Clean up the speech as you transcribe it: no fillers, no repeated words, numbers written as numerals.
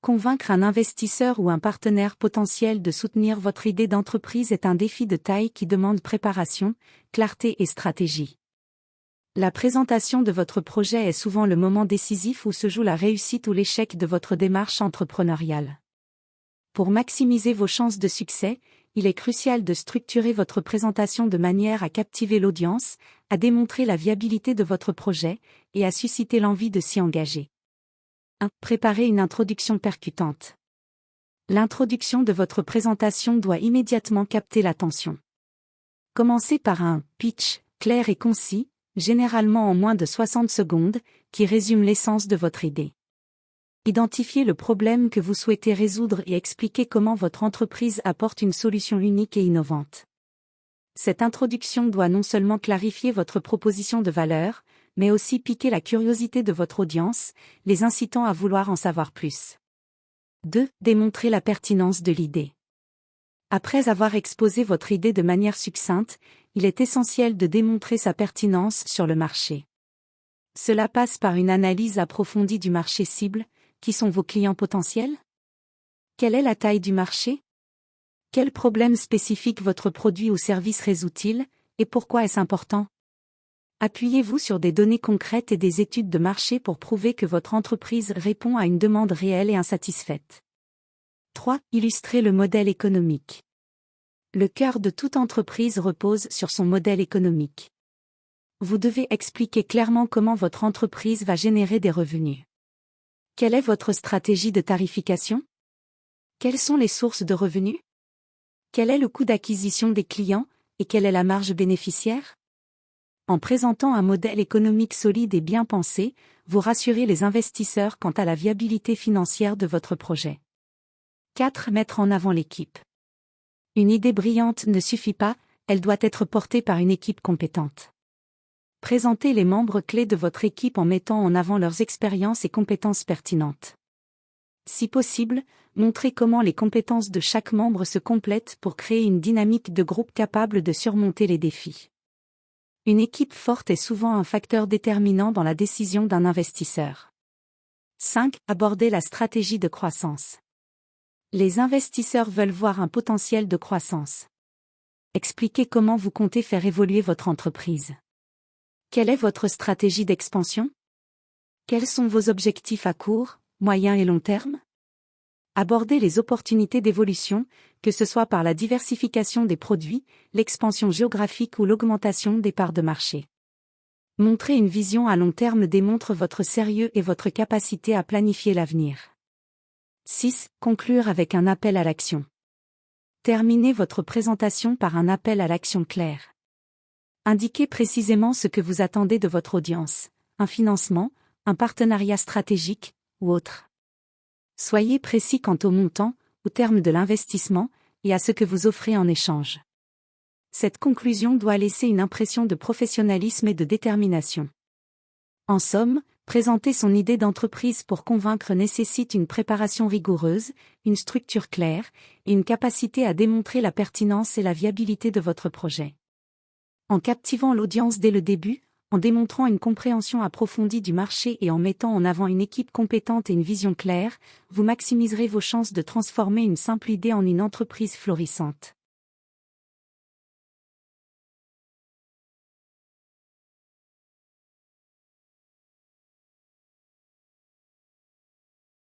Convaincre un investisseur ou un partenaire potentiel de soutenir votre idée d'entreprise est un défi de taille qui demande préparation, clarté et stratégie. La présentation de votre projet est souvent le moment décisif où se joue la réussite ou l'échec de votre démarche entrepreneuriale. Pour maximiser vos chances de succès, il est crucial de structurer votre présentation de manière à captiver l'audience, à démontrer la viabilité de votre projet et à susciter l'envie de s'y engager. 1. Préparez une introduction percutante. L'introduction de votre présentation doit immédiatement capter l'attention. Commencez par un pitch clair et concis, généralement en moins de 60 secondes, qui résume l'essence de votre idée. Identifiez le problème que vous souhaitez résoudre et expliquez comment votre entreprise apporte une solution unique et innovante. Cette introduction doit non seulement clarifier votre proposition de valeur, mais aussi piquer la curiosité de votre audience, les incitant à vouloir en savoir plus. 2. Démontrer la pertinence de l'idée. Après avoir exposé votre idée de manière succincte, il est essentiel de démontrer sa pertinence sur le marché. Cela passe par une analyse approfondie du marché cible. Qui sont vos clients potentiels? Quelle est la taille du marché? Quels problèmes spécifiques votre produit ou service résout-il, et pourquoi est-ce important? Appuyez-vous sur des données concrètes et des études de marché pour prouver que votre entreprise répond à une demande réelle et insatisfaite. 3. Illustrez le modèle économique. Le cœur de toute entreprise repose sur son modèle économique. Vous devez expliquer clairement comment votre entreprise va générer des revenus. Quelle est votre stratégie de tarification? Quelles sont les sources de revenus? Quel est le coût d'acquisition des clients, et quelle est la marge bénéficiaire? En présentant un modèle économique solide et bien pensé, vous rassurez les investisseurs quant à la viabilité financière de votre projet. 4. Mettre en avant l'équipe. Une idée brillante ne suffit pas, elle doit être portée par une équipe compétente. Présentez les membres clés de votre équipe en mettant en avant leurs expériences et compétences pertinentes. Si possible, montrez comment les compétences de chaque membre se complètent pour créer une dynamique de groupe capable de surmonter les défis. Une équipe forte est souvent un facteur déterminant dans la décision d'un investisseur. 5. Abordez la stratégie de croissance. Les investisseurs veulent voir un potentiel de croissance. Expliquez comment vous comptez faire évoluer votre entreprise. Quelle est votre stratégie d'expansion? Quels sont vos objectifs à court, moyen et long terme? Abordez les opportunités d'évolution, que ce soit par la diversification des produits, l'expansion géographique ou l'augmentation des parts de marché. Montrer une vision à long terme démontre votre sérieux et votre capacité à planifier l'avenir. 6. Conclure avec un appel à l'action. Terminez votre présentation par un appel à l'action clair. Indiquez précisément ce que vous attendez de votre audience, un financement, un partenariat stratégique, ou autre. Soyez précis quant au montant, au terme de l'investissement, et à ce que vous offrez en échange. Cette conclusion doit laisser une impression de professionnalisme et de détermination. En somme, présenter son idée d'entreprise pour convaincre nécessite une préparation rigoureuse, une structure claire, et une capacité à démontrer la pertinence et la viabilité de votre projet. En captivant l'audience dès le début, en démontrant une compréhension approfondie du marché et en mettant en avant une équipe compétente et une vision claire, vous maximiserez vos chances de transformer une simple idée en une entreprise florissante.